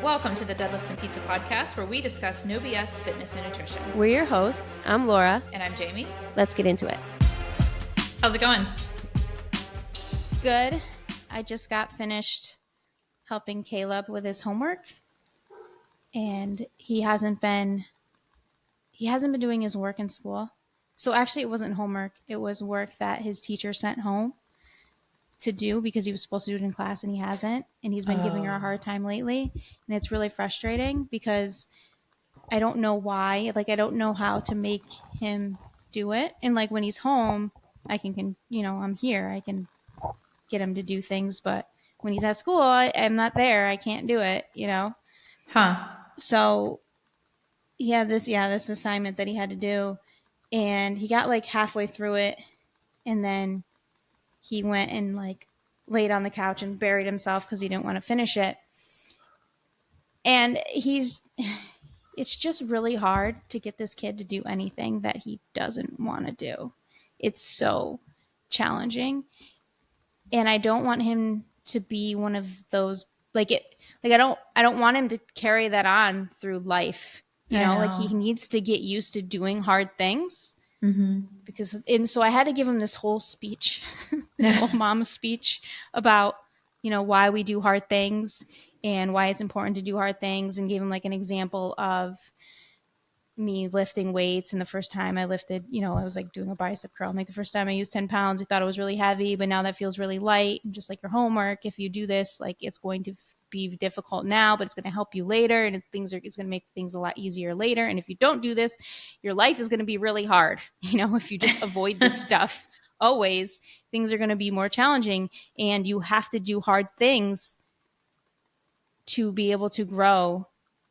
Welcome to the Deadlifts and Pizza podcast, where we discuss no BS fitness and nutrition. We're your hosts. I'm Laura. And I'm Jamie. Let's get into it. How's it going? Good. I just got finished helping Caleb with his homework, and he hasn't been doing his work in school. So actually it wasn't homework. It was work that his teacher sent home to do because he was supposed to do it in class and he hasn't. And he's been giving her a hard time lately. And it's really frustrating because I don't know why. Like, I don't know how to make him do it. And like when he's home, I can I'm here. I can get him to do things. But when he's at school, I'm not there. I can't do it, Huh. So this assignment that he had to do, and he got like halfway through it, and then he went and like laid on the couch and buried himself because he didn't want to finish it. And it's just really hard to get this kid to do anything that he doesn't want to do. It's so challenging. And I don't want him to be one of those, I don't want him to carry that on through life. You know, like he needs to get used to doing hard things. Mm-hmm. So I had to give him this whole speech, this whole mama speech about, why we do hard things and why it's important to do hard things, and gave him like an example of me lifting weights. And the first time I lifted, I was like doing a bicep curl. Like the first time I used 10 pounds, I thought it was really heavy, but now that feels really light. And just like your homework, if you do this, like it's going to be difficult now, but it's going to help you later. And it's going to make things a lot easier later. And if you don't do this, your life is going to be really hard. If you just avoid this stuff, always, things are going to be more challenging, and you have to do hard things to be able to grow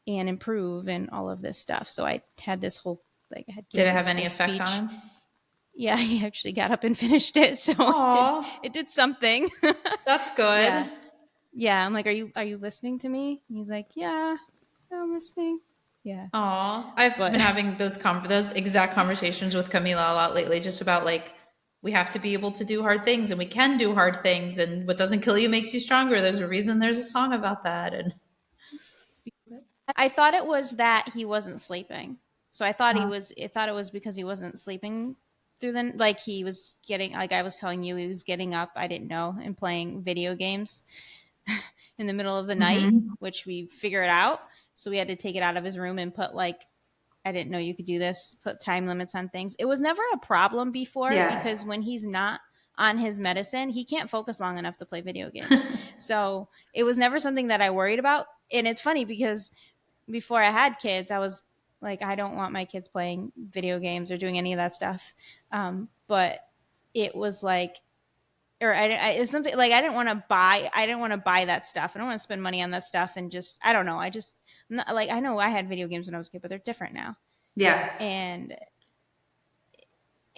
and improve and all of this stuff. So I had this whole, like, did it have any effect on him? Yeah, he actually got up and finished it. So it did something. That's good. Yeah. I'm like, are you listening to me? And he's like, yeah, I'm listening. Yeah. I've been having those exact conversations with Camila a lot lately, just about like, we have to be able to do hard things, and we can do hard things, and what doesn't kill you makes you stronger. There's a reason there's a song about that. And I thought it was that he wasn't sleeping. So I thought it was because he wasn't sleeping through like he was getting, like I was telling you, he was getting up, I didn't know, and playing video games in the middle of the night, which we figured out. So we had to take it out of his room and put like, I didn't know you could do this, put time limits on things. It was never a problem before because when he's not on his medicine, he can't focus long enough to play video games. So it was never something that I worried about. And it's funny because before I had kids, I was like, I don't want my kids playing video games or doing any of that stuff. But it was like, it's something like I didn't want to buy that stuff. I don't want to spend money on that stuff. And just, I don't know. I'm not, like, I know I had video games when I was a kid, but they're different now. Yeah. And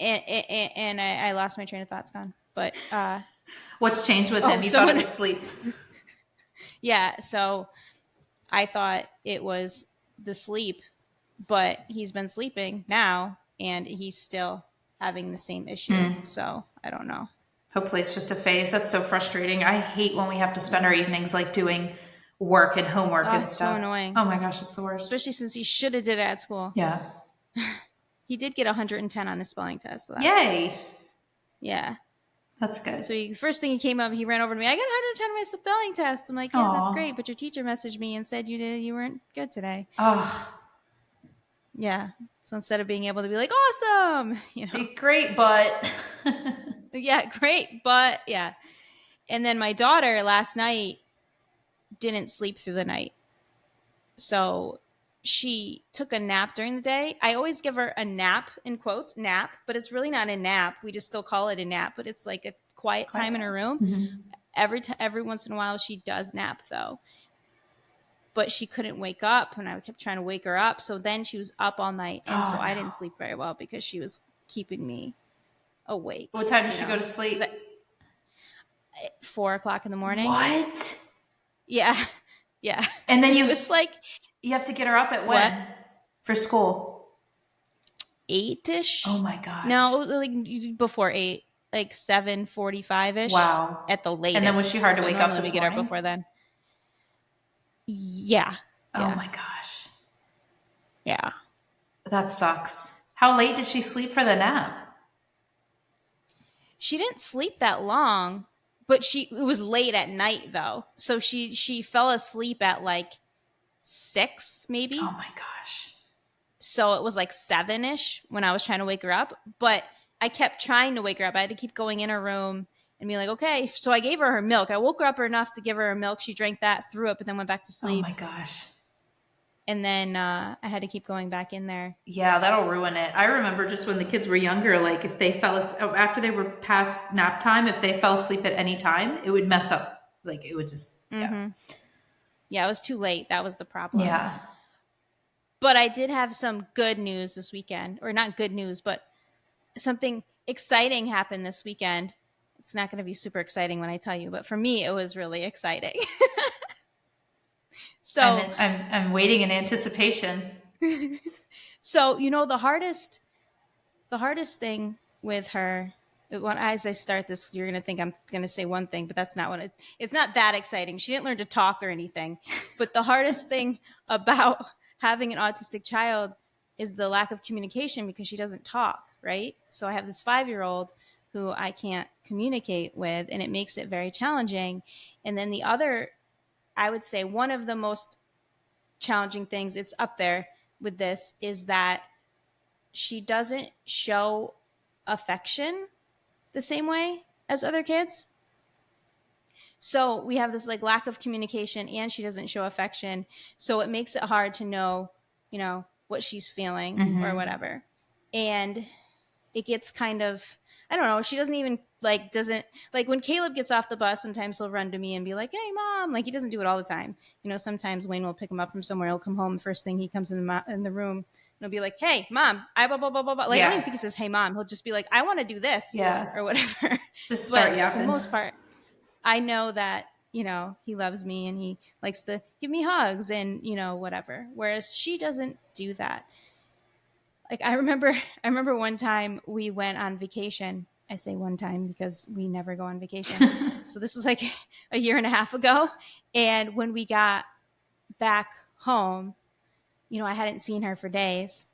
I lost my train of thoughts gone. But what's changed with him? You thought it was sleep. Yeah. So I thought it was the sleep, but he's been sleeping now and he's still having the same issue. So I don't know. Hopefully it's just a phase. That's so frustrating. I hate when we have to spend our evenings like doing work and homework and stuff. So annoying. Oh my gosh, it's the worst. Especially since he should have did it at school. Yeah. He did get 110 on his spelling test. So yay. Yeah. That's good. So first thing he came up, he ran over to me. I got 110 on my spelling test. I'm like, yeah, that's great. But your teacher messaged me and said you weren't good today. Oh. Yeah. So instead of being able to be like, awesome, great, but yeah, great, but yeah. And then my daughter last night didn't sleep through the night. So she took a nap during the day. I always give her a nap, in quotes, nap, but it's really not a nap. We just still call it a nap, but it's like a quiet time in her room. Mm-hmm. Every once in a while she does nap though. But she couldn't wake up, and I kept trying to wake her up. So then she was up all night, and so I didn't sleep very well because she was keeping me awake. What time did she go to sleep? 4 o'clock in the morning. What? Yeah. And then it was like, you have to get her up at when? For school? 8-ish. Oh my gosh. No, like before 8, like 7:45-ish. Wow. At the latest. And then was she hard to wake up this morning? Get her before then. Yeah. Oh Yeah. my gosh. Yeah. That sucks. How late did she sleep for the nap? She didn't sleep that long, but it was late at night though. So she fell asleep at like 6 Oh maybe. my gosh. So it was like 7ish when I was trying to wake her up, but I kept trying to wake her up. I had to keep going in her room and be like, okay. So I gave her milk. I woke her up enough to give her milk. She drank that, threw up, and then went back to Oh sleep. my gosh. And then I had to keep going back in there. Yeah, that'll ruin it. I remember just when the kids were younger, like if they after they were past nap time, if they fell asleep at any time, it would mess up. Like it would just, yeah. Mm-hmm. Yeah, it was too late. That was the problem. Yeah. But I did have some good news this weekend, or not good news, but something exciting happened this weekend. It's not going to be super exciting when I tell you, but for me, it was really exciting. So, I'm waiting in anticipation. so the hardest thing with her. As I start this, you're going to think I'm going to say one thing, but that's not what it's not that exciting. She didn't learn to talk or anything, but the hardest thing about having an autistic child is the lack of communication because she doesn't talk, right? So I have this 5-year-old who I can't communicate with, and it makes it very challenging. And then the other, I would say one of the most challenging things, it's up there with this, is that she doesn't show affection the same way as other kids. So we have this like lack of communication and she doesn't show affection. So it makes it hard to know, what she's feeling or whatever. And it gets kind of, I don't know, she doesn't even doesn't like when Caleb gets off the bus, sometimes he'll run to me and be like, hey mom, like he doesn't do it all the time. Sometimes Wayne will pick him up from somewhere. He'll come home. The first thing he comes in the room, and he'll be like, hey mom, I blah, blah, blah, blah, blah. Like, I don't even think he says, hey mom. He'll just be like, I want to do this or whatever. Just start But yapping. for the most part, I know that, he loves me and he likes to give me hugs and, whatever. Whereas she doesn't do that. Like I remember one time we went on vacation. I say one time because we never go on vacation. So this was like a year and a half ago. And when we got back home, I hadn't seen her for days.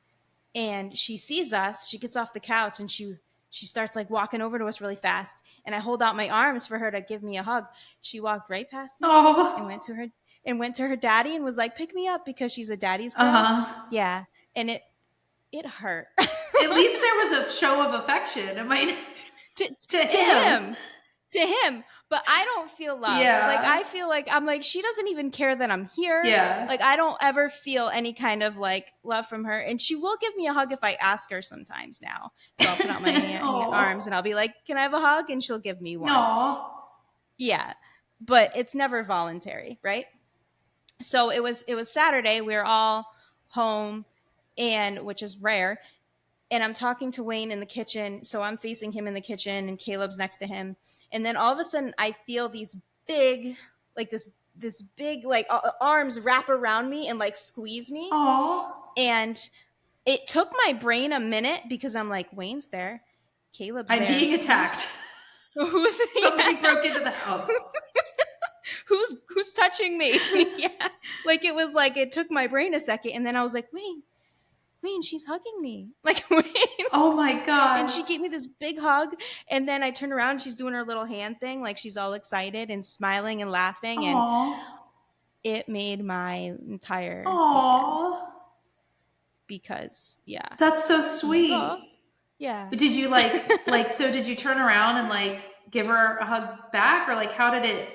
And she sees us, she gets off the couch and she starts like walking over to us really fast. And I hold out my arms for her to give me a hug. She walked right past me and went to her daddy and was like, pick me up because she's a daddy's girl. Yeah. And it hurt. At least there was a show of affection. It might to him. But I don't feel loved. Yeah. Like I feel like I'm like she doesn't even care that I'm here. Yeah. Like I don't ever feel any kind of like love from her. And she will give me a hug if I ask her sometimes now. So I'll put out my arms and I'll be like, "Can I have a hug?" And she'll give me one. Aww. Yeah. But it's never voluntary, right? So it was Saturday. We were all home, and which is rare. And I'm talking to Wayne in the kitchen. So I'm facing him in the kitchen and Caleb's next to him. And then all of a sudden I feel these big, like this big, like arms wrap around me and like squeeze me. Aww. And it took my brain a minute because I'm like, Wayne's there. Caleb's there. I'm being attacked. Somebody broke into the house. Who's touching me? Yeah. Like it was like, it took my brain a second. And then I was like, Wayne, she's hugging me. Like, Wayne. Oh my God. And she gave me this big hug. And then I turned around and she's doing her little hand thing. Like she's all excited and smiling and laughing. Aww. And it made my entire weekend. Because, yeah. That's so sweet. Like, oh, yeah. But did you so did you turn around and like give her a hug back, or like how did it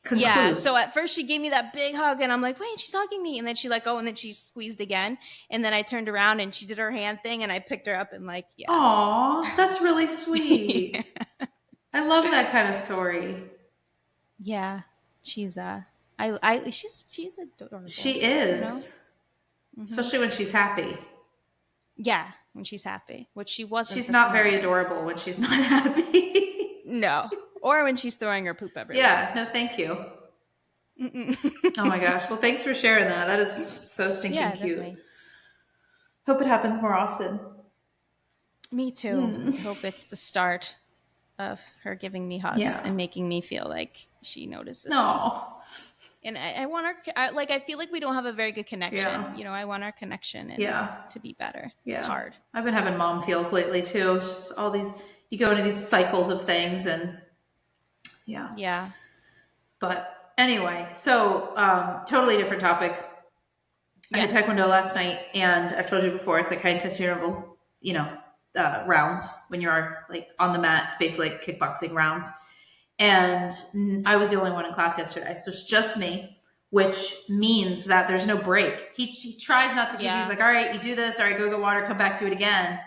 conclude? Yeah, so at first she gave me that big hug and I'm like, wait, she's hugging me. And then she let go and then she squeezed again. And then I turned around and she did her hand thing and I picked her up and like, yeah. Aw, that's really sweet. Yeah. I love that kind of story. Yeah, she's she's adorable. She is. Especially when she's happy. Yeah, when she's happy, which she wasn't. She's not very adorable when she's not happy. No. Or when she's throwing her poop everywhere. Yeah, no, thank you. Oh my gosh. Well, thanks for sharing that. That is so stinking cute. Definitely. Hope it happens more often. Me too. I hope it's the start of her giving me hugs and making me feel like she notices me. And I want I feel like we don't have a very good connection. Yeah. You know, I want our connection to be better. Yeah. It's hard. I've been having mom feels lately too. It's just all these, you go into these cycles of things and yeah. Yeah. But anyway, so totally different topic. I had Taekwondo last night, and I've told you before, it's like high intensity interval, rounds when you're like on the mat. It's basically like kickboxing rounds. And I was the only one in class yesterday. So it's just me, which means that there's no break. He tries not to give me, he's like, all right, you do this. All right, go get water, come back, do it again.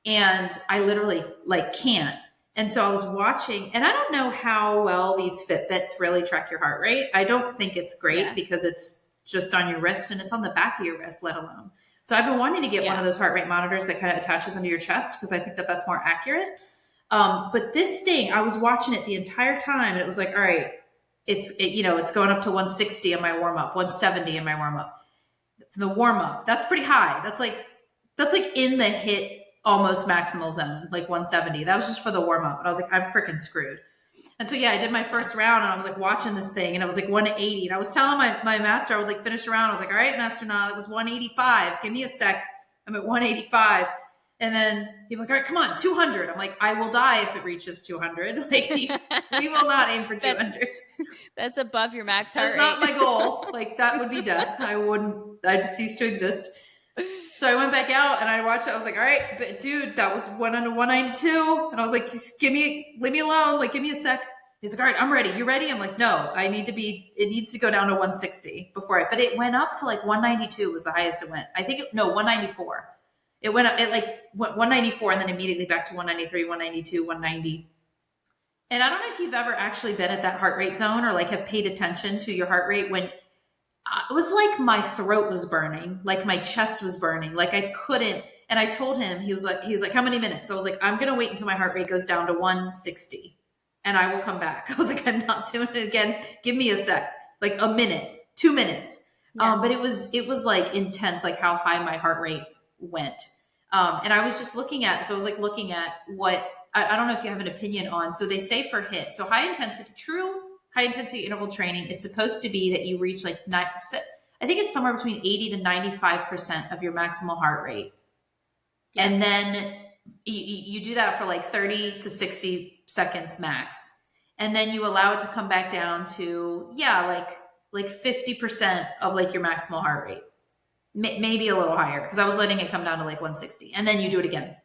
And I literally like can't. And so I was watching, and I don't know how well these Fitbits really track your heart rate. I don't think it's great because it's just on your wrist and it's on the back of your wrist, let alone. So I've been wanting to get one of those heart rate monitors that kind of attaches under your chest because I think that that's more accurate. But this thing, I was watching it the entire time and it was like, all right, it's going up to 160 in my warm up, 170 in my warm up. The warm up, that's pretty high. That's like in the HIIT almost maximal zone, like 170. That was just for the warm up. And I was like, I'm freaking screwed. And so, I did my first round and I was like watching this thing and it was like 180. And I was telling my master, I would like finish the round. I was like, all right, Master Na, it was 185. Give me a sec. I'm at 185. And then he'd be like, all right, come on, 200. I'm like, I will die if it reaches 200. Like, we will not aim for 200. That's above your max heart rate. That's not my goal. Like, that would be death. I'd cease to exist. So I went back out and I watched it. I was like, all right, but dude, that was 192. And I was like, leave me alone. Like, give me a sec. He's like, all right, I'm ready. You ready? I'm like, no, it needs to go down to 160 but it went up to like 192 was the highest it went. 194. It went up, 194 and then immediately back to 193, 192, 190. And I don't know if you've ever actually been at that heart rate zone or like have paid attention to your heart rate when it was like my throat was burning, like my chest was burning, like I couldn't. And I told him, he was like, how many minutes? So I was like, I'm going to wait until my heart rate goes down to 160 and I will come back. I was like, I'm not doing it again. Give me a sec, like a minute, 2 minutes. Yeah. But it was like intense, like how high my heart rate went. And I was just looking at what, I don't know if you have an opinion on. So they say for HIIT, so true high intensity interval training is supposed to be that you reach like, I think it's somewhere between 80 to 95% of your maximal heart rate. Yeah. And then you do that for like 30 to 60 seconds max. And then you allow it to come back down to, like 50% of like your maximal heart rate. Maybe a little higher because I was letting it come down to like 160 and then you do it again.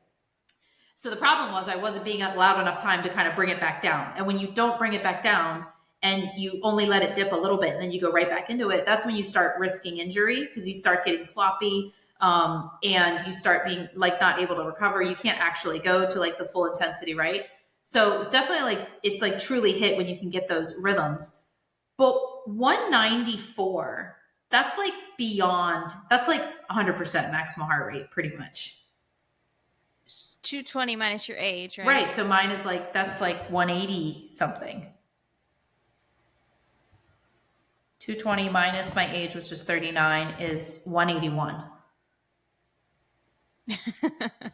So the problem was I wasn't being allowed enough time to kind of bring it back down. And when you don't bring it back down and you only let it dip a little bit and then you go right back into it, that's when you start risking injury because you start getting floppy and you start being like not able to recover. You can't actually go to like the full intensity, right? So it's definitely like, it's like truly HIIT when you can get those rhythms. But 194, that's like beyond, that's like 100% maximal heart rate, pretty much. 220 minus your age, right? Right. So mine is like, that's like 180 something. 220 minus my age, which is 39, is 181.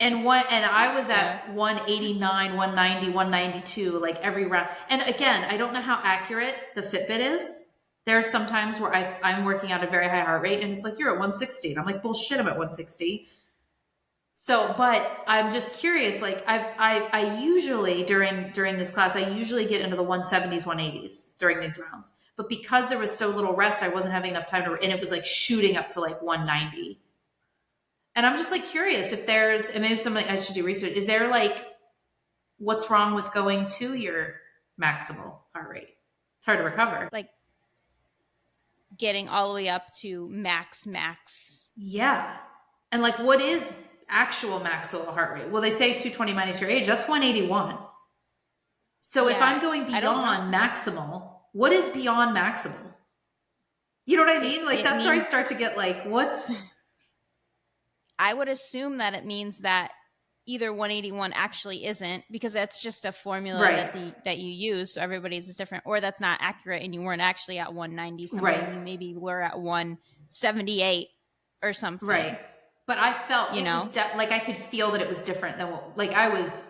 and I was at 189, 190, 192, like every round. And again, I don't know how accurate the Fitbit is. There's some times where I'm working at a very high heart rate and it's like, you're at 160. And I'm like, bullshit, I'm at 160. So, but I'm just curious, like I usually during this class, I usually get into the 170s, 180s during these rounds. But because there was so little rest, I wasn't having enough time and it was like shooting up to like 190. And I'm just like curious if there's, and maybe somebody, I should do research. Is there like, what's wrong with going to your maximal heart rate? It's hard to recover. Like getting all the way up to max. Yeah. And like, what is actual maximal heart rate? Well, they say 220 minus your age, that's 181. So if I'm going beyond maximal, what is beyond maximal? You know what I mean? Like that's where I start to get like, what's... I would assume that it means that either 181 actually isn't, because that's just a formula that you use. So everybody's is different, or that's not accurate and you weren't actually at 190 something. Right. You maybe were at 178 or something. Right. But I felt, was like I could feel that it was different than like I was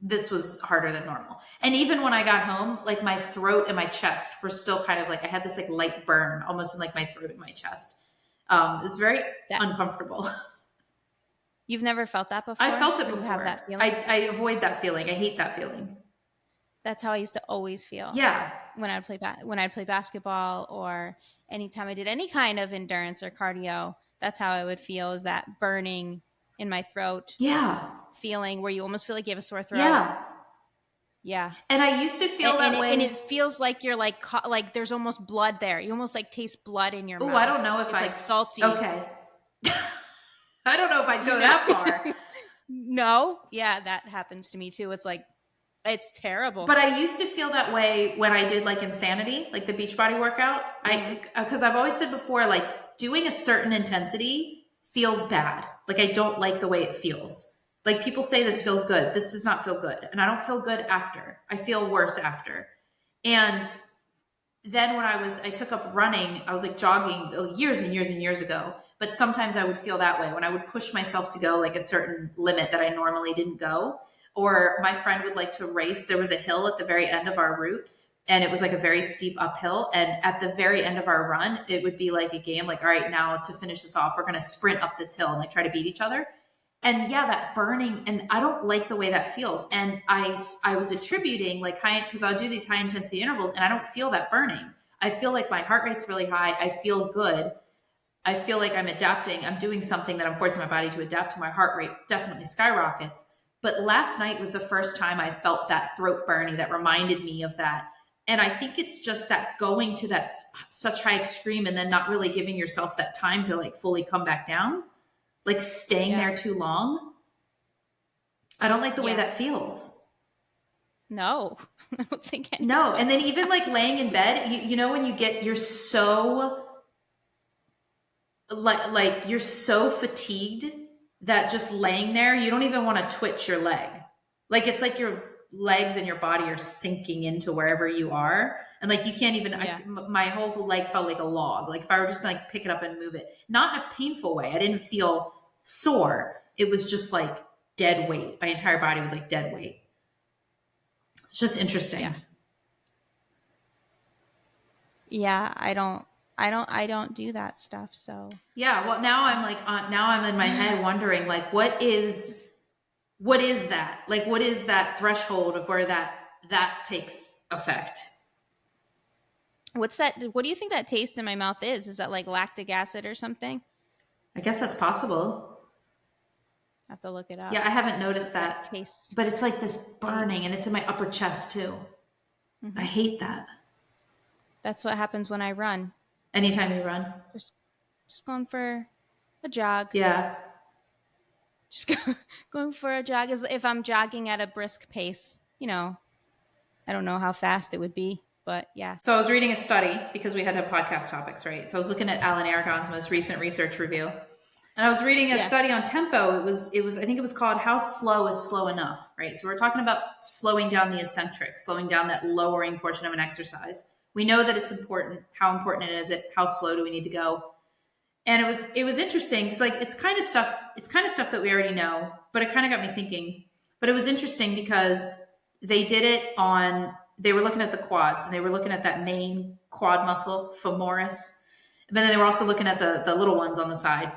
this was harder than normal. And even when I got home, like my throat and my chest were still kind of like, I had this like light burn almost in like my throat and my chest. It was very uncomfortable. You've never felt that before? I felt it before. You have that feeling? I avoid that feeling. I hate that feeling. That's how I used to always feel. Yeah. When I'd play basketball, or anytime I did any kind of endurance or cardio, that's how I would feel, is that burning in my throat. Yeah. Feeling where you almost feel like you have a sore throat. Yeah. Yeah. And I used to feel that way. And it feels like you're like there's almost blood there. You almost like taste blood in your mouth. Oh, I don't know if it's like salty. Okay. I don't know if I'd go that far. No. Yeah, that happens to me too. It's like, it's terrible. But I used to feel that way when I did like Insanity, like the Beachbody workout. Because I've always said before, like doing a certain intensity feels bad. Like I don't like the way it feels. Like people say this feels good. This does not feel good. And I don't feel good after. I feel worse after. And then when I took up running, I was like jogging years and years and years ago. But sometimes I would feel that way when I would push myself to go like a certain limit that I normally didn't go. Or my friend would like to race. There was a hill at the very end of our route, and it was like a very steep uphill. And at the very end of our run, it would be like a game, like, all right, now to finish this off, we're going to sprint up this hill and like try to beat each other. And yeah, that burning, and I don't like the way that feels. And I was attributing like because I'll do these high intensity intervals and I don't feel that burning. I feel like my heart rate's really high. I feel good. I feel like I'm adapting. I'm doing something that I'm forcing my body to adapt to. My heart rate definitely skyrockets. But last night was the first time I felt that throat burning that reminded me of that. And I think it's just that going to that such high extreme and then not really giving yourself that time to like fully come back down, like staying there too long. I don't like the way that feels. No, I don't think anything. No. And then even like laying in bed, you know, when you're so like you're so fatigued that just laying there, you don't even want to twitch your leg. Like it's like your legs and your body are sinking into wherever you are. And like, you can't even, my whole leg felt like a log. Like if I were just gonna like pick it up and move it, not in a painful way. I didn't feel sore. It was just like dead weight. My entire body was like dead weight. It's just interesting. Yeah. I don't do that stuff. So yeah. Well, now I'm in my head wondering like, what is that? Like, what is that threshold of where that takes effect? What's that? What do you think that taste in my mouth is? Is that like lactic acid or something? I guess that's possible. I have to look it up. Yeah. I haven't noticed that taste, but it's like this burning and it's in my upper chest too. Mm-hmm. I hate that. That's what happens when I run. Anytime you run? Just going for a jog. Yeah. Just going for a jog is if I'm jogging at a brisk pace, you know, I don't know how fast it would be, but yeah. So I was reading a study because we had to have podcast topics, right? So I was looking at Alan Aragon's most recent research review, and I was reading a study on tempo. It was, I think it was called How Slow is Slow Enough, right? So we're talking about slowing down the eccentric, slowing down that lowering portion of an exercise. We know that it's important. How important is it? How slow do we need to go? And it was interesting because like it's kind of stuff that we already know, but it kind of got me thinking. But it was interesting because they were looking at the quads and they were looking at that main quad muscle, femoris. But then they were also looking at the little ones on the side.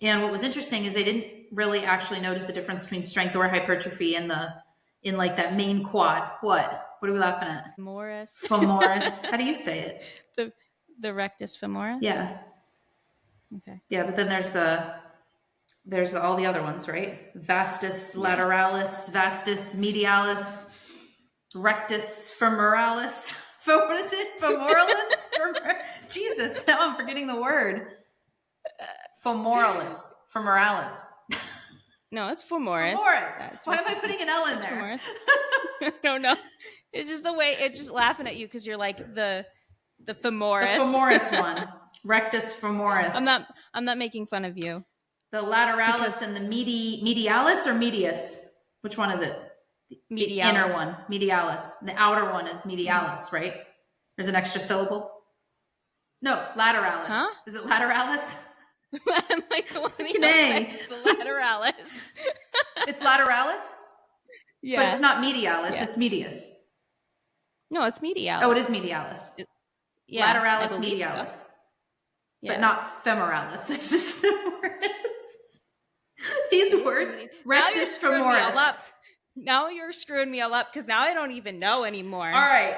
And what was interesting is they didn't really actually notice a difference between strength or hypertrophy in like that main quad. What are we laughing at? Femoris. How do you say it? The rectus femoris? Yeah. Okay. Yeah, but then there's all the other ones, right? Vastus lateralis, vastus medialis, rectus femoralis. What is it? Femoralis? Jesus, now I'm forgetting the word. Femoralis. No, it's femoris. Why am I putting an L in there? Femoris. I don't know. It's just the way it's just laughing at you because you're like the femoris. The femoris one. Rectus femoris. I'm not making fun of you. The lateralis and the medialis or medius? Which one is it? Medialis. The inner one, medialis. The outer one is medialis, right? There's an extra syllable. No, lateralis. Huh? Is it lateralis? I'm like, the lateralis. It's lateralis? Yeah. But it's not medialis, Yeah. it's medius. No, it's medialis. Oh, it is medialis. Yeah, Lateralis, I believe medialis. so. But not femoralis. It's just femoris. These words. Rectus femoris. Now you're screwing me all up because now I don't even know anymore. All right.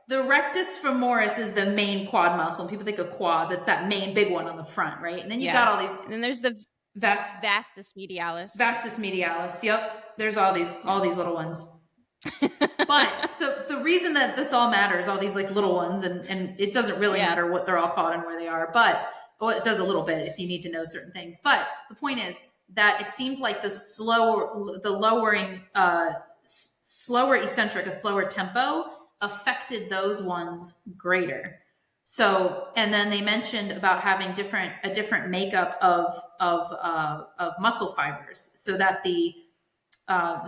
The rectus femoris is the main quad muscle. When people think of quads, it's that main big one on the front, right? And then you got all these. And then there's the vastus medialis. Vastus medialis. Yep. There's all these little ones. But so the reason that this all matters, all these like little ones, and it doesn't really matter what they're all called and where they are, but well, it does a little bit if you need to know certain things. But the point is that it seemed like the lowering, slower eccentric, a slower tempo affected those ones greater. So, and then they mentioned about having a different makeup of muscle fibers, so that the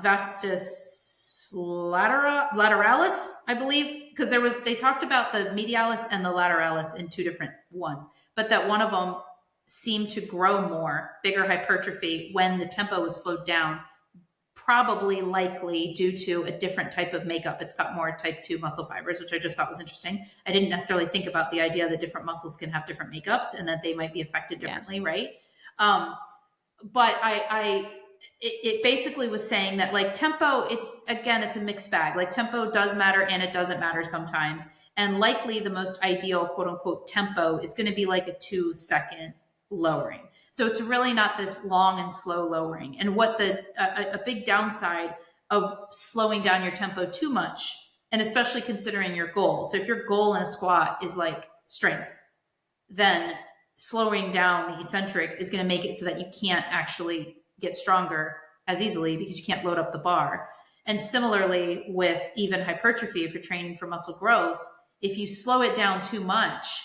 vastus lateralis, I believe, because they talked about the medialis and the lateralis in two different ones, but that one of them seemed to grow more, bigger hypertrophy when the tempo was slowed down, probably likely due to a different type of makeup. It's got more type 2 muscle fibers, which I just thought was interesting. I didn't necessarily think about the idea that different muscles can have different makeups and that they might be affected differently, right? But it basically was saying that like tempo, it's a mixed bag. Like tempo does matter and it doesn't matter sometimes. And likely the most ideal quote unquote tempo is going to be like a 2-second lowering. So it's really not this long and slow lowering. And what a big downside of slowing down your tempo too much, and especially considering your goal. So if your goal in a squat is like strength, then slowing down the eccentric is going to make it so that you can't actually get stronger as easily because you can't load up the bar. And similarly with even hypertrophy, if you're training for muscle growth, if you slow it down too much,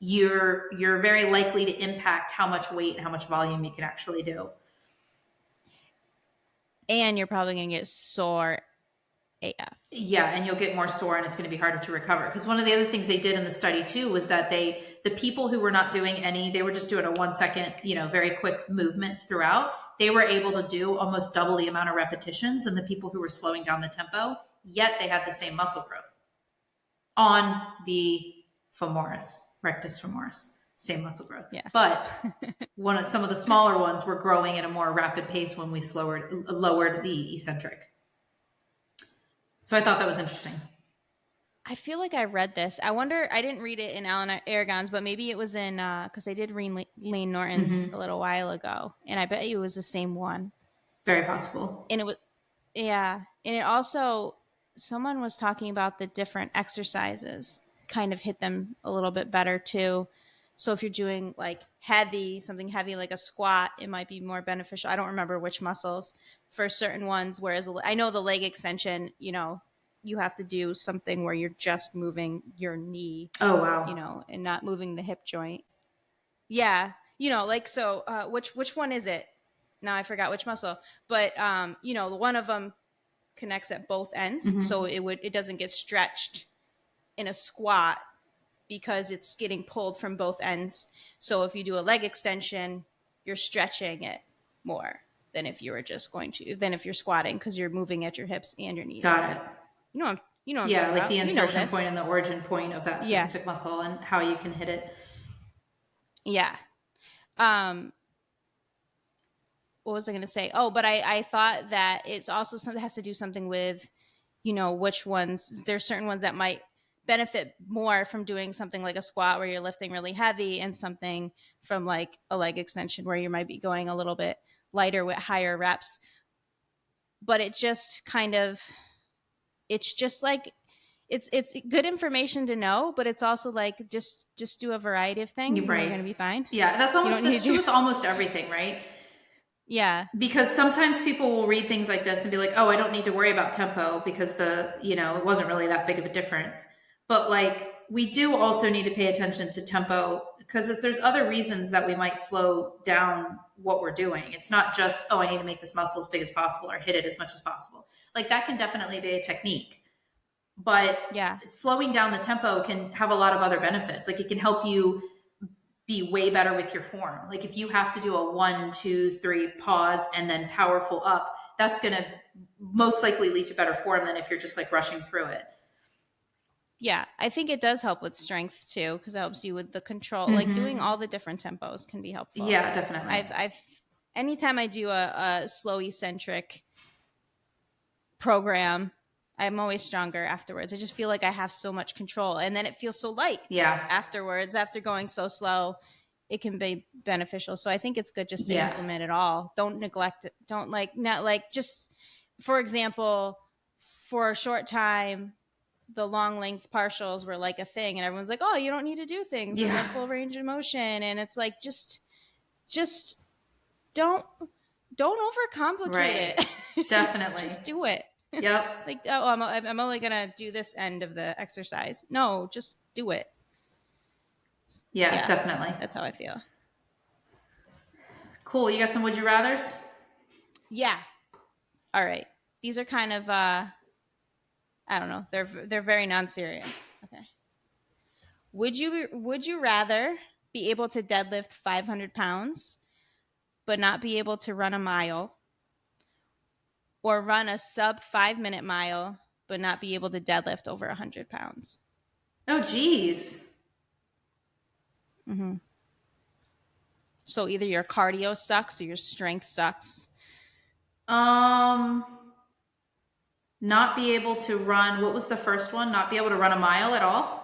you're very likely to impact how much weight and how much volume you can actually do. And you're probably going to get sore AF. Yeah, and you'll get more sore and it's going to be harder to recover. Because one of the other things they did in the study too was that the people who were not doing they were just doing a 1 second, very quick movements throughout. They were able to do almost double the amount of repetitions than the people who were slowing down the tempo, yet they had the same muscle growth on the femoris, rectus femoris, same muscle growth. Yeah. But some of the smaller ones were growing at a more rapid pace when we lowered the eccentric. So I thought that was interesting. I feel like I read this. I wonder, I didn't read it in Alan Aragon's, but maybe it was in, because I did read Lane Norton's a little while ago, and I bet you it was the same one. Very possible. And it was, yeah. And it also, someone was talking about the different exercises kind of hit them a little bit better too. So if you're doing like something heavy like a squat, it might be more beneficial. I don't remember which muscles for certain ones. Whereas I know the leg extension, you have to do something where you're just moving your knee. Oh, wow. And not moving the hip joint. Yeah. So which one is it? Now I forgot which muscle, but one of them connects at both ends. Mm-hmm. So it doesn't get stretched in a squat because it's getting pulled from both ends. So if you do a leg extension, you're stretching it more than if you're squatting because you're moving at your hips and your knees. Got it. Yeah, like the insertion point and the origin point of that specific muscle and how you can hit it. Yeah. What was I going to say? Oh, but I thought that it's also something that has to do something with, which ones, there's certain ones that might benefit more from doing something like a squat where you're lifting really heavy and something from like a leg extension where you might be going a little bit lighter with higher reps. But it just kind of, it's just like, it's good information to know, but it's also like, just do a variety of things and you're going to be fine. Yeah. That's true with almost everything, right? Yeah. Because sometimes people will read things like this and be like, oh, I don't need to worry about tempo because it wasn't really that big of a difference. But like, we do also need to pay attention to tempo because there's other reasons that we might slow down what we're doing. It's not just, oh, I need to make this muscle as big as possible or hit it as much as possible. Like that can definitely be a technique. But slowing down the tempo can have a lot of other benefits. Like it can help you be way better with your form. Like if you have to do a 1, 2, 3 pause and then powerful up, that's going to most likely lead to better form than if you're just like rushing through it. Yeah, I think it does help with strength too, because it helps you with the control. Like doing all the different tempos can be helpful. Yeah, definitely. I've anytime I do a slow eccentric program, I'm always stronger afterwards. I just feel like I have so much control, and then it feels so light. Yeah. Afterwards, after going so slow, it can be beneficial. So I think it's good just to Yeah. implement it all. Don't neglect it. Don't not just, for example, for a short time, the long length partials were like a thing, and everyone's like, "Oh, you don't need to do things in the full range of motion," and it's like just don't overcomplicate it. Definitely. Just do it. Yep. Like, oh, I'm only gonna do this end of the exercise. No, just do it. Yeah, definitely. That's how I feel. Cool. You got some would you rathers? Yeah. All right. These are kind of I don't know. They're very non-serious. Okay. Would you rather be able to deadlift 500 pounds, but not be able to run a mile, or run a sub 5-minute mile, but not be able to deadlift over 100 pounds? Oh, geez. Mm-hmm. So either your cardio sucks or your strength sucks. Not be able to run. What was the first one? Not be able to run a mile at all?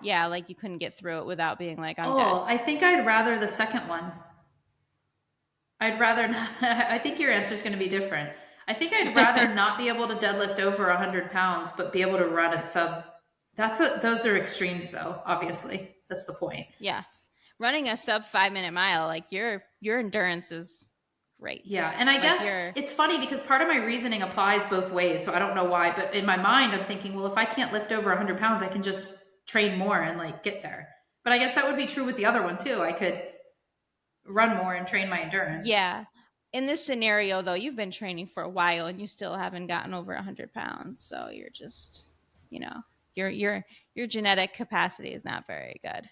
Yeah, like you couldn't get through it without being like, I'm dead. I think I'd rather the second one. I'd rather not. I think your answer is going to be different. I think I'd rather not be able to deadlift over 100 pounds, but be able to run a sub. Those are extremes, though. Obviously, that's the point. Yeah, running a sub 5-minute mile, like your endurance is great. Yeah, and I guess it's funny because part of my reasoning applies both ways, so I don't know why, but in my mind, I'm thinking, well, if I can't lift over 100 pounds, I can just train more and like get there. But I guess that would be true with the other one too. I could run more and train my endurance. Yeah. In this scenario, though, you've been training for a while and you still haven't gotten over 100 pounds, so you're just, your genetic capacity is not very good.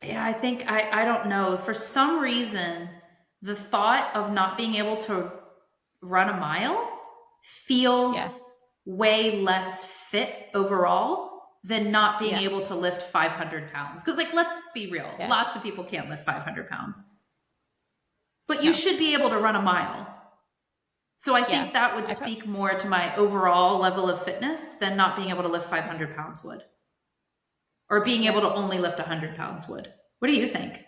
Yeah, I think I don't know. For some reason, the thought of not being able to run a mile feels way less fit overall than not being able to lift 500 pounds. Because, like, let's be real. Lots of people can't lift 500 pounds. But you should be able to run a mile. So I think that would speak more to my overall level of fitness than not being able to lift 500 pounds would. Or being able to only lift 100 pounds would. What do you think?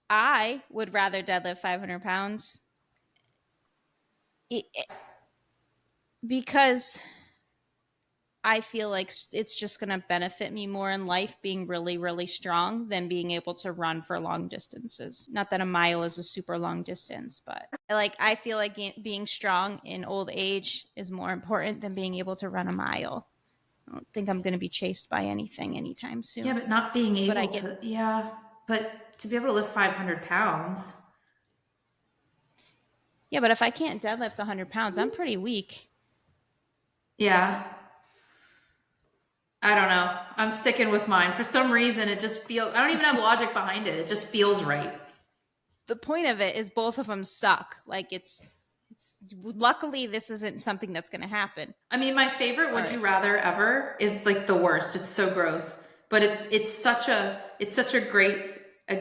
I would rather deadlift 500 pounds because I feel like it's just going to benefit me more in life being really, really strong than being able to run for long distances. Not that a mile is a super long distance, but I feel like being strong in old age is more important than being able to run a mile. I don't think I'm going to be chased by anything anytime soon. Yeah, but not being able to. Yeah, but to be able to lift 500 pounds. Yeah, but if I can't deadlift 100 pounds, I'm pretty weak. Yeah. I don't know. I'm sticking with mine. For some reason, it just feels, I don't even have logic behind it. It just feels right. The point of it is both of them suck. Like it's luckily this isn't something that's going to happen. I mean, my favorite would you rather ever is like the worst. It's so gross, but it's such a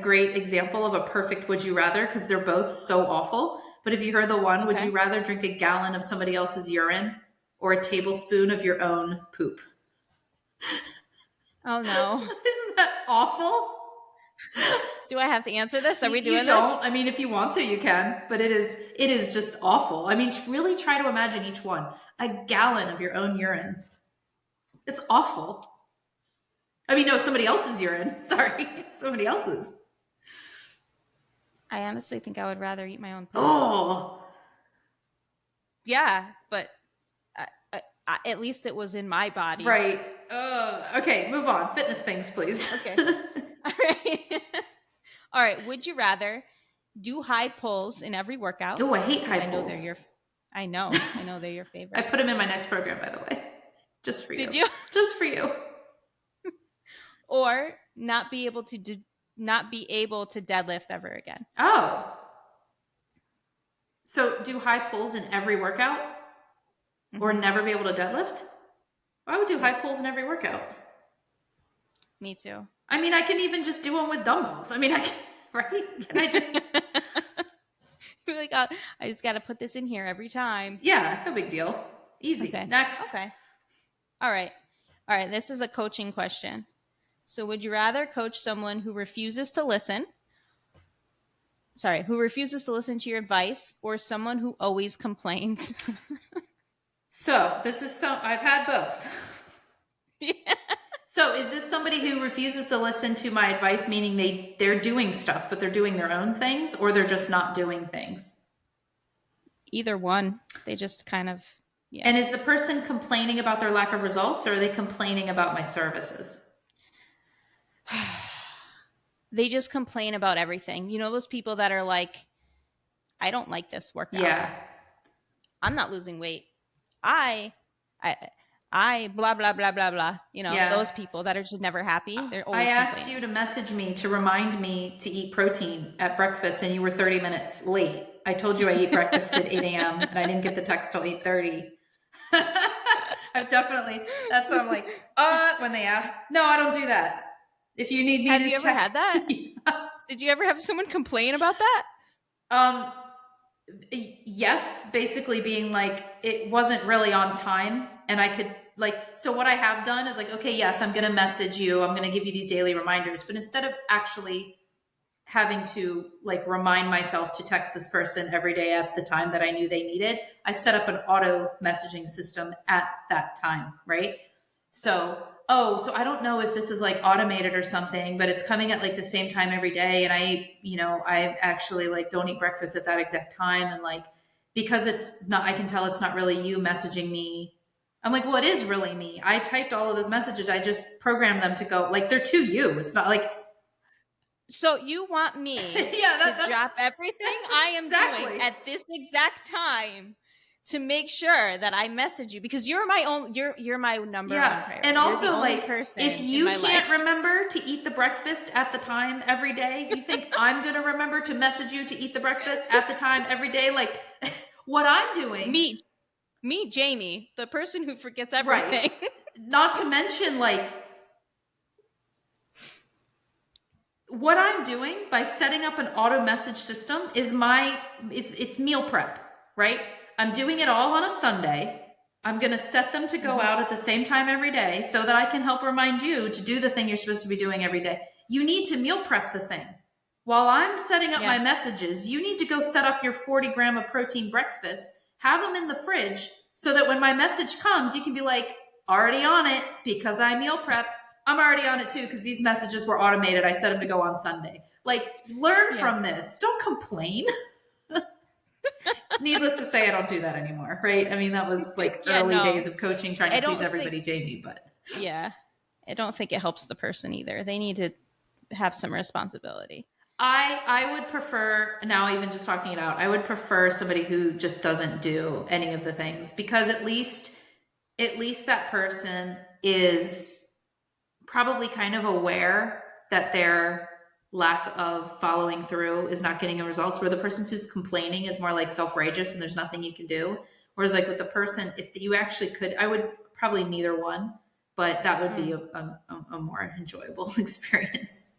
great example of a perfect would you rather because they're both so awful. But if you heard the one, would you rather drink a gallon of somebody else's urine or a tablespoon of your own poop? Oh no. Isn't that awful? Do I have to answer this? Are we doing this? You don't. I mean, if you want to, you can, but it is just awful. I mean, really try to imagine each one. A gallon of your own urine. It's awful. I mean, no, somebody else's urine. Sorry. Somebody else's. I honestly think I would rather eat my own poop. Oh. Yeah, but at least it was in my body. Right. Okay, move on. Fitness things, please. Okay. All right. All right. Would you rather do high pulls in every workout? Oh, I hate high pulls. I know they're your favorite. I put them in my next program, by the way. Just for you. Did you? Just for you. Or not be able to deadlift ever again. Oh. So do high pulls in every workout or never be able to deadlift? I would do high pulls in every workout. Me too. I mean, I can even just do them with dumbbells. I mean, I can, right? Can I just... You're like, oh, I just got to put this in here every time. Yeah, no big deal. Easy. Okay. Next. Okay. All right. This is a coaching question. So would you rather coach someone who refuses to listen? Who refuses to listen to your advice, or someone who always complains? So I've had both. Yeah. So is this somebody who refuses to listen to my advice, meaning they're doing stuff, but they're doing their own things, or they're just not doing things? Either one. They just kind of, yeah. And is the person complaining about their lack of results, or are they complaining about my services? They just complain about everything. You know, those people that are like, I don't like this workout. Yeah. I'm not losing weight. I blah, blah, blah, blah, blah. You know, those people that are just never happy. They're always asked you to message me to remind me to eat protein at breakfast, and you were 30 minutes late. I told you I eat breakfast at 8 a.m. and I didn't get the text till 8:30. That's what I'm like, when they ask, no, I don't do that. If you need me Have you ever had that? Yeah. Did you ever have someone complain about that? Yes, basically being like, it wasn't really on time, and I could so what I have done is like, okay, yes, I'm going to message you. I'm going to give you these daily reminders, but instead of actually having to remind myself to text this person every day at the time that I knew they needed, I set up an auto messaging system at that time. Right. So I don't know if this is automated or something, but it's coming at the same time every day. And I actually don't eat breakfast at that exact time. And because it's not, I can tell it's not really you messaging me. I'm like, well, it is really me. I typed all of those messages. I just programmed them to go they're to you. It's not so you want me to drop everything I am doing at this exact time to make sure that I message you, because you're my number one priority. And also if you can't remember to eat the breakfast at the time every day, you think I'm going to remember to message you to eat the breakfast at the time every day? What I'm doing. Me, Jamie, the person who forgets everything. Right. Not to mention what I'm doing by setting up an auto message system is it's meal prep, right? I'm doing it all on a Sunday. I'm going to set them to go out at the same time every day so that I can help remind you to do the thing you're supposed to be doing every day. You need to meal prep the thing. While I'm setting up my messages, you need to go set up your 40 gram of protein breakfast, have them in the fridge so that when my message comes, you can be already on it because I meal prepped. I'm already on it too because these messages were automated. I set them to go on Sunday. Learn from this. Don't complain. Needless to say, I don't do that anymore, right? I mean, that was early days of coaching, trying to please everybody, Jamie, but. Yeah. I don't think it helps the person either. They need to have some responsibility. I would prefer, now even just talking it out, I would prefer somebody who just doesn't do any of the things, because at least that person is probably kind of aware that their lack of following through is not getting the results, where the person who's complaining is more self-righteous and there's nothing you can do. Whereas with the person, if you actually could, I would probably neither one, but that would be a more enjoyable experience.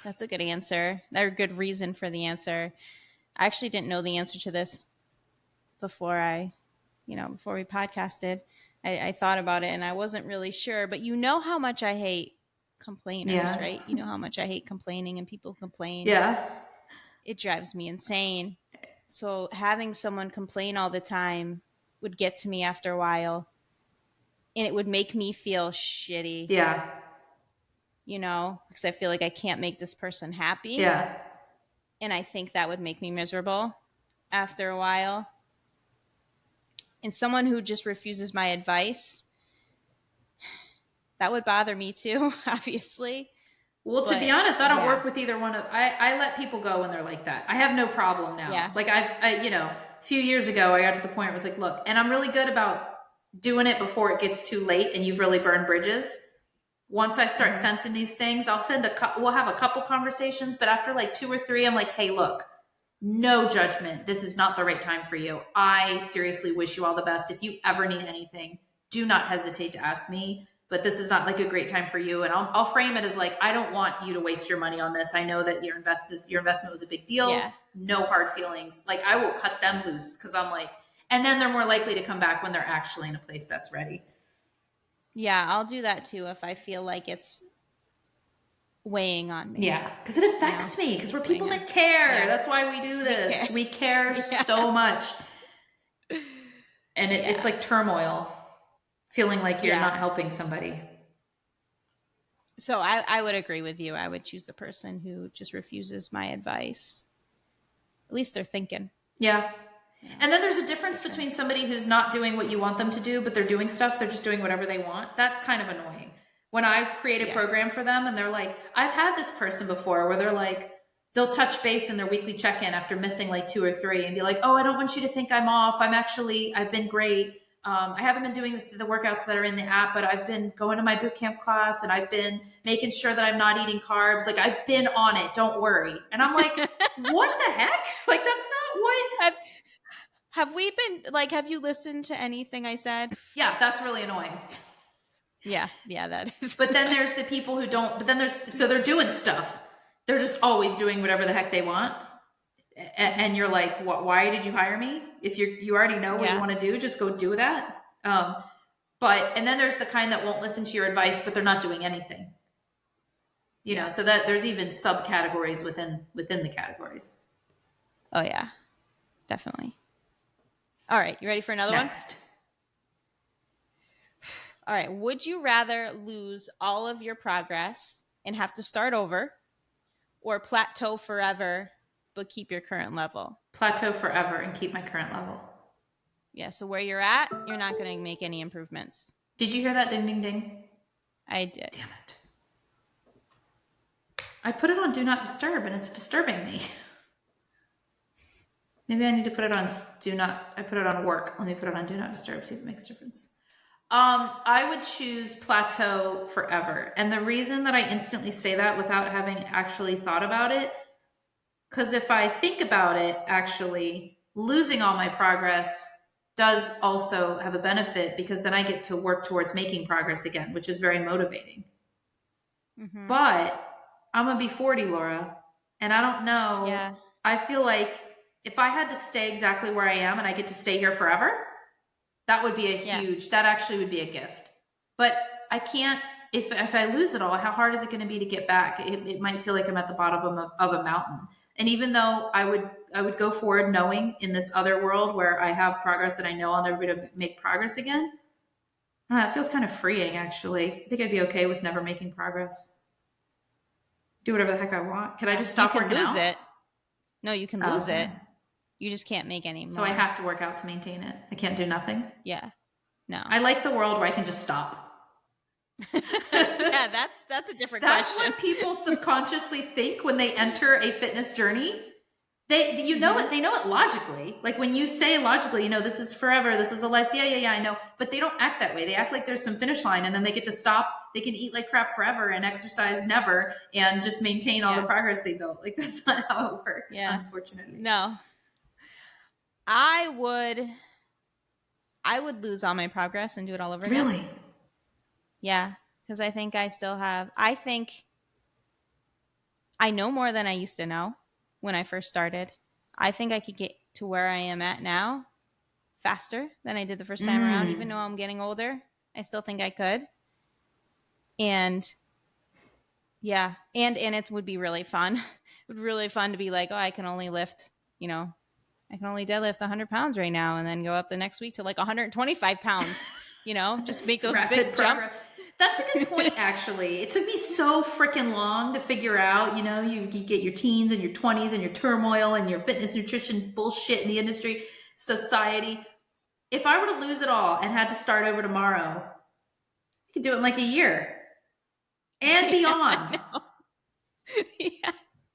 That's a good answer. Or a good reason for the answer. I actually didn't know the answer to this before before we podcasted. I thought about it and I wasn't really sure, but you know how much I hate complainers, right? You know how much I hate complaining and people complain. Yeah. It drives me insane. So having someone complain all the time would get to me after a while, and it would make me feel shitty. Yeah. Because I feel like I can't make this person happy. Yeah. And I think that would make me miserable after a while. And someone who just refuses my advice, that would bother me too, obviously. Well, to be honest, I don't work with either one of. I let people go when they're like that. I have no problem now. Yeah. A few years ago, I got to the point where it was look, and I'm really good about doing it before it gets too late and you've really burned bridges. Once I start sensing these things, we'll have a couple conversations, but after 2 or 3, I'm hey, look, no judgment. This is not the right time for you. I seriously wish you all the best. If you ever need anything, do not hesitate to ask me. But this is not like a great time for you. And I'll frame it as like, I don't want you to waste your money on this. I know that your investment was a big deal. Yeah. No hard feelings. Like, I will cut them loose because I'm like, and then they're more likely to come back when they're actually in a place that's ready. Yeah, I'll do that too if I feel like it's weighing on me. Yeah, because it affects me, because we're people that care. Yeah. That's why we do this. We care so much. And it's like turmoil, feeling like you're not helping somebody. So I would agree with you. I would choose the person who just refuses my advice. At least they're thinking. Yeah. And then there's a difference between somebody who's not doing what you want them to do, but they're doing stuff, they're just doing whatever they want. That's kind of annoying. When I create a program for them and they're like, I've had this person before where they're like, they'll touch base in their weekly check-in after missing like 2 or 3 and be like, oh, I don't want you to think I'm off. I've been great. I haven't been doing the workouts that are in the app, but I've been going to my boot camp class and I've been making sure that I'm not eating carbs. Like, I've been on it. Don't worry. And I'm like, what the heck? Like, that's not what... Have you listened to anything I said? Yeah, that's really annoying. Yeah, that is. But then there's the people who don't, so they're doing stuff. They're just always doing whatever the heck they want. And you're like, why did you hire me? If you already know what you want to do, just go do that. And then there's the kind that won't listen to your advice, but they're not doing anything. You know, so that there's even subcategories within the categories. Oh yeah, definitely. All right, you ready for another one? Next. All right, would you rather lose all of your progress and have to start over, or plateau forever but keep your current level? Plateau forever and keep my current level. Yeah, so where you're at, you're not going to make any improvements. Did you hear that ding, ding, ding? I did. Damn it. I put it on Do Not Disturb and it's disturbing me. Maybe I need to put it on I put it on work. Let me put it on Do Not Disturb, see if it makes a difference. I would choose plateau forever. And the reason that I instantly say that without having actually thought about it, because if I think about it, actually, losing all my progress does also have a benefit, because then I get to work towards making progress again, which is very motivating. Mm-hmm. But I'm going to be 40, Laura, and I don't know. Yeah. I feel like if I had to stay exactly where I am and I get to stay here forever, that would be that actually would be a gift. But I can't, if I lose it all, how hard is it going to be to get back? It might feel like I'm at the bottom of a mountain. And even though I would go forward knowing in this other world where I have progress that I know I'll never be able to make progress again, it feels kind of freeing, actually. I think I'd be okay with never making progress. Do whatever the heck I want. Can I just stop working out? You can lose it. No, you can lose it. You just can't make any more. So I have to work out to maintain it. I can't do nothing? Yeah. No. I like the world where I can just stop. Yeah, that's a different question. That's what people subconsciously think when they enter a fitness journey. They know it logically. Like when you say logically, this is forever, this is a life. Yeah, I know. But they don't act that way. They act like there's some finish line and then they get to stop. They can eat like crap forever and exercise never and just maintain all the progress they built. Like, that's not how it works, unfortunately. No. I would lose all my progress and do it all over again. Really? Yeah, because I think I know more than I used to know when I first started. I think I could get to where I am at now faster than I did the first time around. Even though I'm getting older, I still think I could. And yeah, and it would be really fun. It would be really fun to be like, oh, I can only lift, I can only deadlift 100 pounds right now and then go up the next week to like 125 pounds, just make those Rapid big progress. jumps. That's a good point, actually. It took me so freaking long to figure out, you get your teens and your 20s and your turmoil and your fitness, nutrition bullshit in the industry, society. If I were to lose it all and had to start over tomorrow, I could do it in like a year and beyond. Yeah.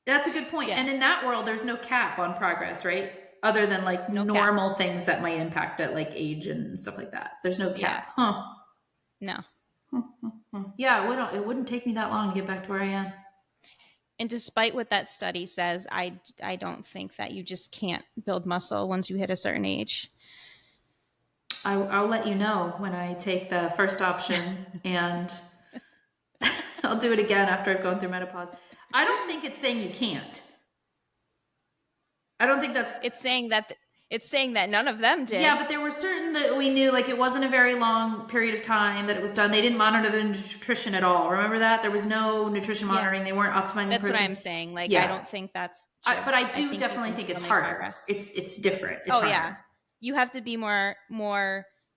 That's a good point. Yeah. And in that world, there's no cap on progress, right? Other than like normal things that might impact it, like age and stuff like that. There's no cap. Yeah. Huh. No. Yeah, it wouldn't take me that long to get back to where I am. And despite what that study says, I don't think that you just can't build muscle once you hit a certain age. I'll let you know when I take the first option, and I'll do it again after I've gone through menopause. I don't think it's saying you can't. I don't think that's. It's saying that none of them did. Yeah, but there were certain that we knew, like it wasn't a very long period of time that it was done. They didn't monitor the nutrition at all. Remember that? There was no nutrition monitoring. They weren't optimizing That's protein. what I'm saying. Like, I don't think that's true. But I do definitely think it's harder. Progress. It's different. It's harder. Yeah. You have to be more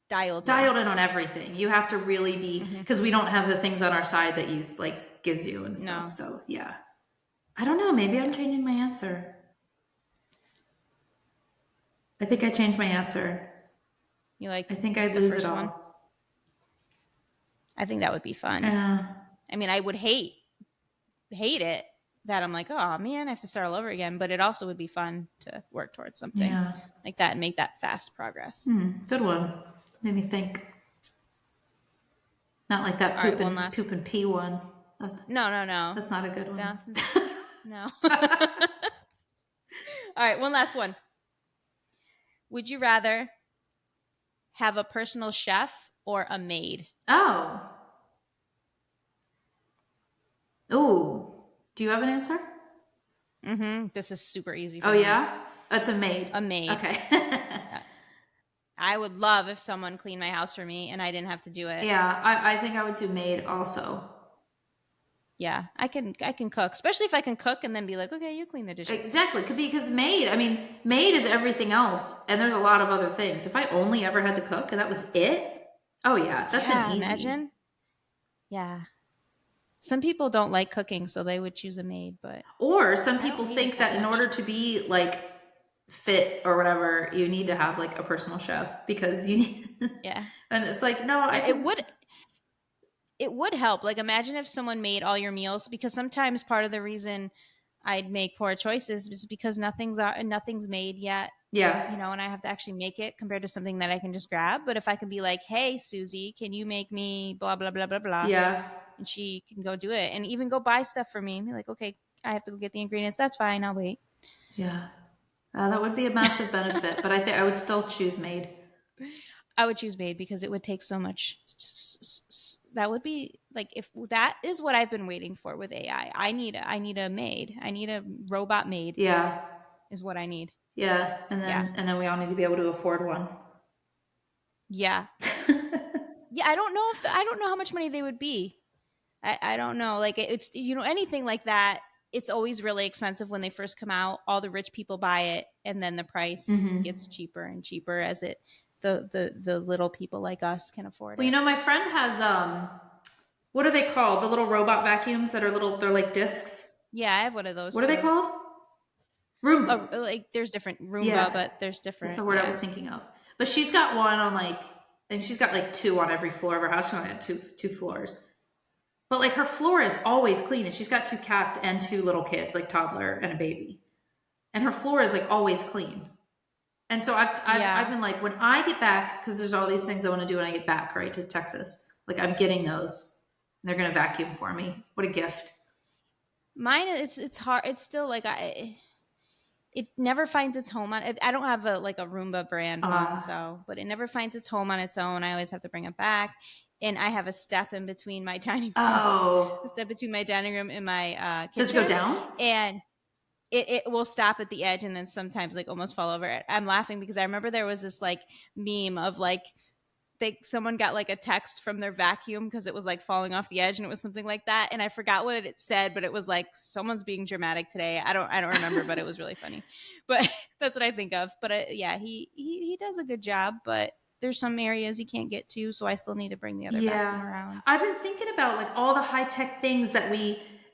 dialed in on everything. You have to really be, because we don't have the things on our side that youth like gives you and stuff. No. So yeah, I don't know. Maybe I'm changing my answer. I think I changed my answer. You like? I think I'd lose it all. One? I think that would be fun. I mean, I would hate it that I'm like, oh man, I have to start all over again. But it also would be fun to work towards something like that and make that fast progress. Good one. Made me think. Not like that poop and pee one. No. That's not a good one. No. All right, one last one. Would you rather have a personal chef or a maid? Oh. Do you have an answer? This is super easy for me. Oh, yeah? It's a maid. A maid. Okay. I would love if someone cleaned my house for me and I didn't have to do it. Yeah, I think I would do maid also. Yeah, I can cook, especially if I can cook and then be like, okay, you clean the dishes. Exactly, because maid is everything else, and there's a lot of other things. If I only ever had to cook and that was it, oh yeah, that's an easy. Imagine. Yeah. Some people don't like cooking, so they would choose a maid, or some people think that in order to be like fit or whatever, you need to have like a personal chef because you need. Yeah. And it's like, no, it would help. Like, imagine if someone made all your meals, because sometimes part of the reason I'd make poor choices is because nothing's made yet. Yeah. And I have to actually make it compared to something that I can just grab. But if I can be like, hey, Susie, can you make me blah, blah, blah, blah, blah. Yeah. And she can go do it and even go buy stuff for me. And be like, okay, I have to go get the ingredients. That's fine. I'll wait. Yeah. That would be a massive benefit, but I think I would still choose maid. I would choose maid because it would take so much. That would be like, if that is what I've been waiting for with AI. I need a maid. I need a robot maid. Yeah, is what I need. Yeah, and then we all need to be able to afford one. Yeah. Yeah, I don't know how much money they would be. I don't know. Like, it's anything like that. It's always really expensive when they first come out. All the rich people buy it, and then the price gets cheaper and cheaper as the little people like us can afford it. Well, my friend has what are they called? The little robot vacuums that are little. They're like discs. Yeah, I have one of those. What are they called? Roomba. Oh, like there's different Roomba, but there's different. That's the word I was thinking of. But she's got one on and she's got like 2 on every floor of her house. She only had two floors. But like her floor is always clean, and she's got 2 cats and 2 little kids, like toddler and a baby. And her floor is like always clean. And so I've been like, when I get back, because there's all these things I want to do when I get back, right, to Texas. Like, I'm getting those. And they're going to vacuum for me. What a gift. Mine is, it's hard. It's still like, it never finds its home on. I don't have a Roomba brand one, but it never finds its home on its own. I always have to bring it back. And I have a step in between my dining room. Oh. A step between my dining room and my kitchen. Does it go down? And it will stop at the edge and then sometimes like almost fall over it. I'm laughing because I remember there was this like meme of like someone got like a text from their vacuum because it was like falling off the edge, and it was something like that. And I forgot what it said, but it was like, someone's being dramatic today. I don't remember, but it was really funny. But that's what I think of. But yeah, he does a good job, but there's some areas he can't get to, so I still need to bring the other vacuum around. I've been thinking about like all the high tech things that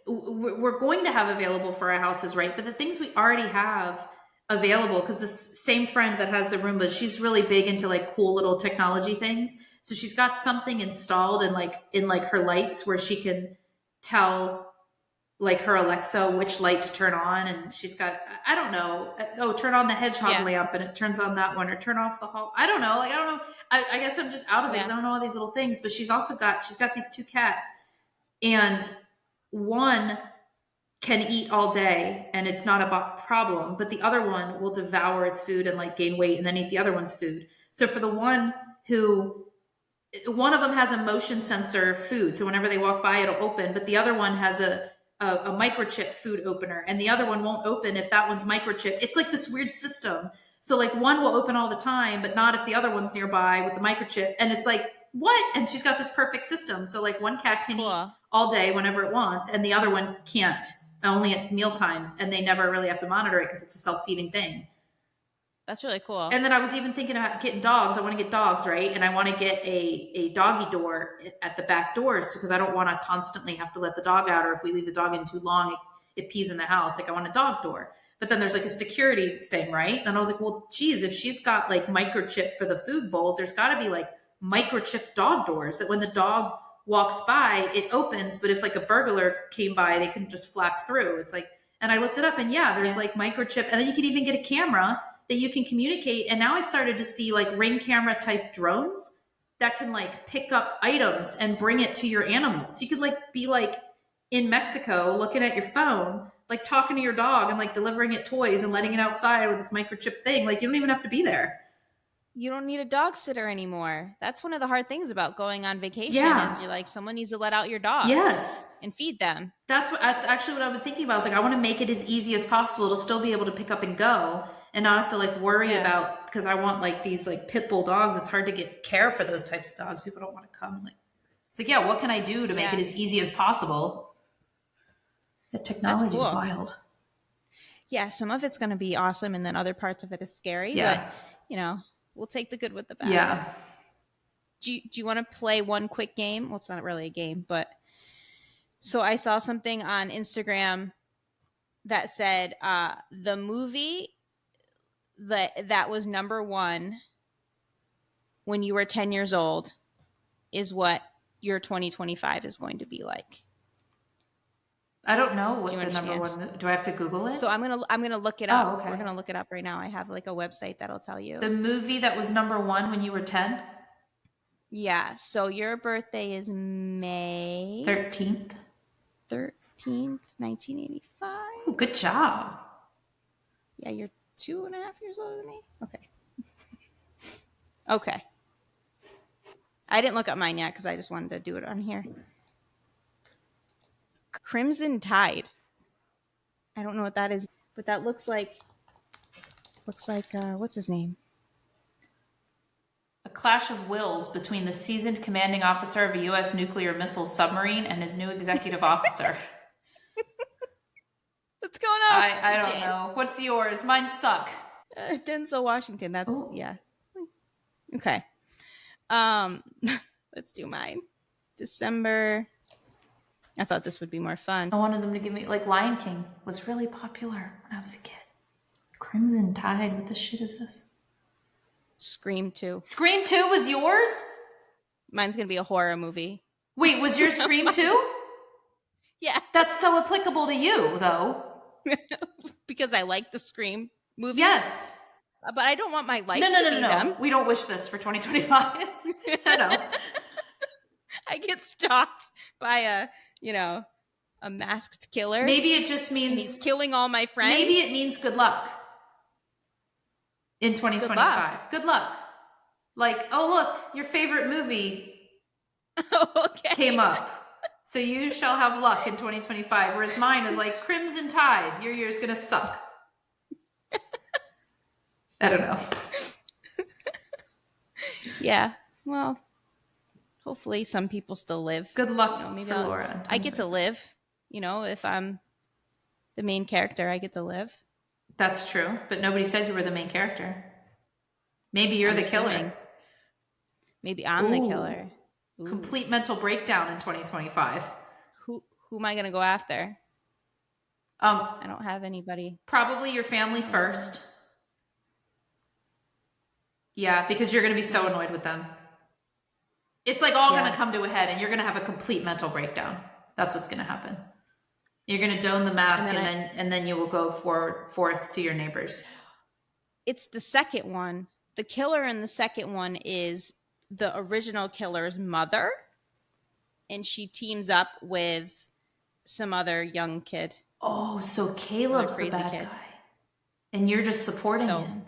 we're going to have available for our houses, right? But the things we already have available, because this same friend that has the Roomba, she's really big into like cool little technology things. So she's got something installed in her lights where she can tell like her Alexa which light to turn on, and she's got, I don't know, turn on the hedgehog lamp and it turns on that one, or turn off the hall. I don't know. I guess I'm just out of it because I don't know all these little things. But she's got these 2 cats, and one can eat all day and it's not a problem, but the other one will devour its food and like gain weight and then eat the other one's food. So for the one of them has a motion sensor food, so whenever they walk by it'll open, but the other one has a microchip food opener, and the other one won't open if that one's microchip. It's like this weird system. So like one will open all the time, but not if the other one's nearby with the microchip. And it's like, what? And she's got this perfect system. So like one cat can eat all day whenever it wants, and the other one can't, only at meal times, and they never really have to monitor it because it's a self-feeding thing. That's really cool. And then I was even thinking about getting dogs. I want to get dogs, right? And I want to get a doggy door at the back doors because I don't want to constantly have to let the dog out, or if we leave the dog in too long, it pees in the house. Like I want a dog door. But then there's like a security thing, right? Then I was like, well, geez, if she's got like microchip for the food bowls, there's got to be like microchip dog doors that when the dog walks by, it opens. But if like a burglar came by, they couldn't just flap through. It's like, and I looked it up, and yeah, there's like microchip, and then you can even get a camera that you can communicate. And now I started to see like Ring camera type drones that can like pick up items and bring it to your animals. You could like be like in Mexico looking at your phone, like talking to your dog and like delivering it toys and letting it outside with its microchip thing. Like you don't even have to be there. You don't need a dog sitter anymore. That's one of the hard things about going on vacation is you're like, someone needs to let out your dog. Yes. And feed them. That's actually what I've been thinking about. I was like, I want to make it as easy as possible to still be able to pick up and go and not have to like worry about, because I want like these like pit bull dogs. It's hard to get care for those types of dogs. People don't want to come. Like, it's like, yeah, what can I do to make it as easy as possible? The technology is wild. Yeah, some of it's going to be awesome, and then other parts of it is scary. Yeah. But, you know, we'll take the good with the bad. Yeah. Do you want to play one quick game? Well, it's not really a game, but so I saw something on Instagram that said the movie that was number one when you were 10 years old is what your 2025 is going to be like. I don't know what the number one. Do I have to Google it? So I'm gonna look it up. Oh, okay. We're gonna look it up right now. I have like a website that'll tell you. The movie that was number one when you were 10? Yeah. So your birthday is May 13th. 1985. Ooh, good job. Yeah, you're 2.5 years older than me. Okay. Okay. I didn't look up mine yet because I just wanted to do it on here. Crimson Tide. I don't know what that is, but that looks like what's his name? A clash of wills between the seasoned commanding officer of a U.S. nuclear missile submarine and his new executive officer. What's going on? I don't know. What's yours? Mine suck. Denzel Washington. That's yeah. Okay. Let's do mine. December. I thought this would be more fun. I wanted them to give me, like, Lion King was really popular when I was a kid. Crimson Tide, what the shit is this? Scream 2. Scream 2 was yours? Mine's going to be a horror movie. Wait, was yours Scream 2? Yeah. That's so applicable to you, though. Because I like the Scream movies. Yes. But I don't want my life to be them. We don't wish this for 2025. I know. I get stalked by a masked killer. Maybe it just means he's killing all my friends. Maybe it means good luck in 2025. Good luck. Like, oh look, your favorite movie came up. So you shall have luck in 2025. Whereas mine is like Crimson Tide. Your year's gonna suck. I don't know. Yeah. Well, hopefully some people still live. Good luck, maybe for Laura. I get to live. If I'm the main character, I get to live. That's true, but nobody said you were the main character. Maybe you're the killer. Maybe I'm the killer. Ooh. Complete mental breakdown in 2025. Who am I going to go after? I don't have anybody. Probably your family first. Yeah, because you're going to be so annoyed with them. It's like all going to come to a head and you're going to have a complete mental breakdown. That's what's going to happen. You're going to don the mask and then you will go forth to your neighbors. It's the second one. The killer in the second one is the original killer's mother. And she teams up with some other young kid. Oh, so Caleb's the bad kid. guy. And you're just supporting him.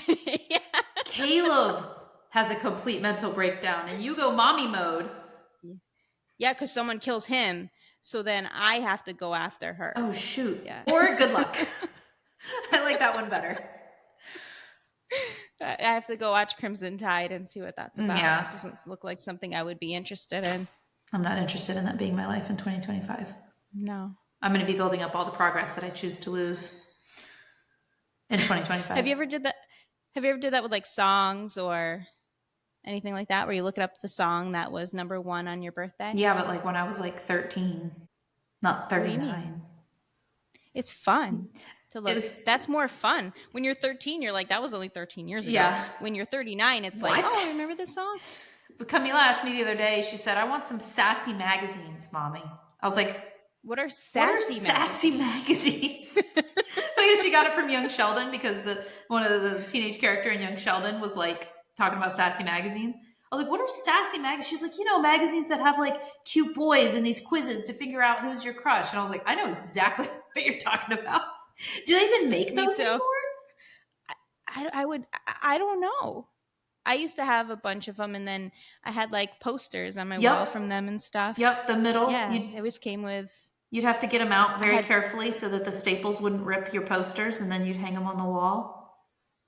Yeah. Caleb has a complete mental breakdown and you go mommy mode. Yeah, because someone kills him. So then I have to go after her. Oh, shoot. Yeah. Or good luck. I like that one better. I have to go watch Crimson Tide and see what that's about. Yeah. It doesn't look like something I would be interested in. I'm not interested in that being my life in 2025. No. I'm going to be building up all the progress that I choose to lose in 2025. Have you ever did that with like songs or anything like that, where you look up the song that was number 1 on your birthday? Yeah, but like when I was like 13, not 39. It's fun to look. That's more fun. When you're 13, you're like, that was only 13 years ago. Yeah. When you're 39, it's like, oh, I remember this song. But Camila asked me the other day, she said, I want some sassy magazines, mommy. I was like, what are sassy magazines? Because she got it from Young Sheldon, because one of the teenage character in Young Sheldon was like talking about sassy magazines. I was like, what are sassy magazines? She's like, magazines that have like cute boys and these quizzes to figure out who's your crush. And I was like, I know exactly what you're talking about. Do they even make those anymore? I don't know. I used to have a bunch of them, and then I had like posters on my wall from them and stuff. Yep, the middle. Yeah, it always came with. You'd have to get them out very carefully so that the staples wouldn't rip your posters, and then you'd hang them on the wall.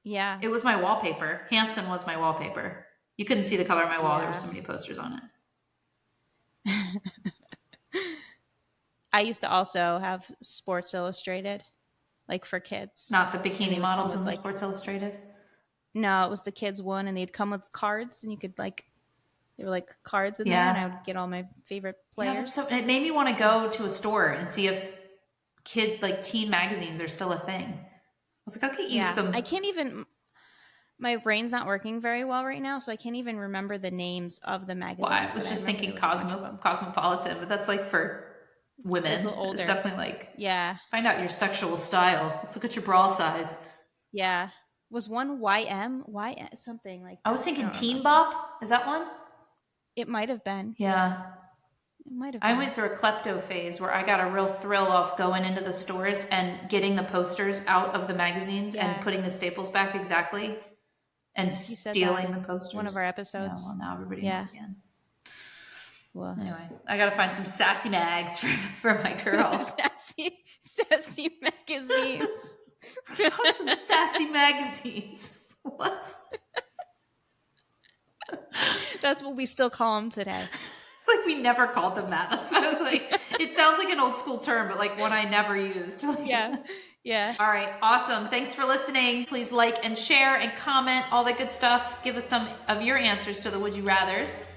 Yeah. It was my wallpaper. Hanson was my wallpaper. You couldn't see the color of my wall. Yeah. There were so many posters on it. I used to also have Sports Illustrated, like for kids. Not the bikini models in the Sports Illustrated? No, it was the kids one, and they'd come with cards, and you could like, they were like cards in there, and I would get all my favorite players. Yeah, it made me want to go to a store and see if teen magazines are still a thing. I was like, I'll get you some. I can't even, my brain's not working very well right now, so I can't even remember the names of the magazines. Well, I was just thinking Cosmopolitan, but that's like for women. It's definitely like, find out your sexual style. Let's look at your bra size. Yeah. Was one YM something like that? I was thinking Teen Bop. Is that one? It might have been. Yeah. It might have been. I went through a klepto phase where I got a real thrill off going into the stores and getting the posters out of the magazines and putting the staples back exactly and stealing the posters. One of our episodes. Yeah, well, now everybody knows again. Well, anyway, I got to find some sassy mags for my girls. sassy magazines. Some sassy magazines. What? That's what we still call them today. Like we never called them that. That's why I was like, it sounds like an old school term, but like one I never used. Yeah. All right. Awesome. Thanks for listening. Please like and share and comment, all that good stuff. Give us some of your answers to the Would You Rathers.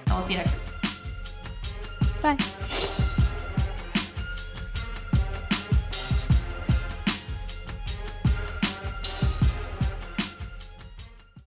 And we'll see you next week. Bye.